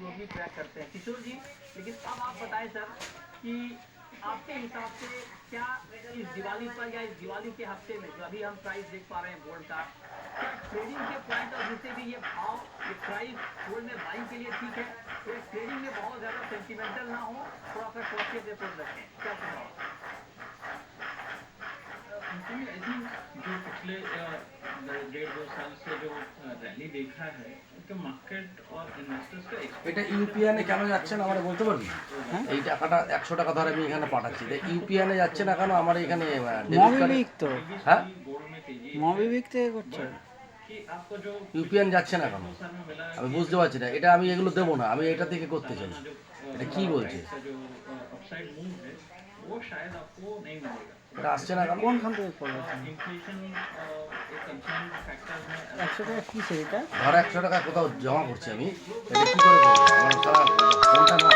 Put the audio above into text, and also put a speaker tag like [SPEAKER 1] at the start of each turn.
[SPEAKER 1] लोग भी ट्रैक करते हैं। किशोर जी, लेकिन अब आप बताएं सर कि आपके हिसाब से क्या इस दिवाली पर या इस दिवाली के हफ्ते में जो अभी हम प्राइस देख पा रहे हैं गोल्ड का, क्या ट्रेडिंग के पॉइंट ऑफ व्यू से भी ये भाव, ये प्राइस गोल्ड में बाइंग के लिए ठीक है, तो ट्रेडिंग में बहुत ज्यादा सेंटिमेंटल ना हो, थोड़ा सा कॉशियस अप्रोच रखें, क्या सुझाव?
[SPEAKER 2] आई थिंक जो पिछले 1.5-2 साल से जो रैली देखा है तो मार्केट और इन्वेस्टर्स का
[SPEAKER 3] এটা ইউপিএনে কেন যাচ্ছে না আমারে বলতে পারবি? এই টাকাটা 100 টাকা ধরে আমি এখানে পাঠাচ্ছি, ইউপিএনে যাচ্ছে না কেন আমার এখানে ডেবিট কার্ডে?
[SPEAKER 4] মবিবিক তো
[SPEAKER 3] হ্যাঁ,
[SPEAKER 2] गोल्ड में तेजी
[SPEAKER 4] মবিবিক থেকে করছে।
[SPEAKER 2] कि आपको जो
[SPEAKER 3] ইউপিএন যাচ্ছে না কেন
[SPEAKER 2] 2 साल में मिला
[SPEAKER 3] আমি বুঝতে পারছি না। এটা আমি এগুলো দেবো না, আমি এটা থেকে করতে চাই। এটা কি বলছে?
[SPEAKER 2] का जो अपसाइड मूव है वो शायद आपको नहीं मिलेगा।
[SPEAKER 3] এটা আসছে না কেন?
[SPEAKER 4] কোনখান থেকে পড়ে
[SPEAKER 2] इन्फ्लेशन एक कंसर्न फैक्टर है।
[SPEAKER 4] 100 টাকা কি সেটা?
[SPEAKER 3] ধর 100 টাকা কোথাও জমা করছি আমি, এটা কি করে করবো?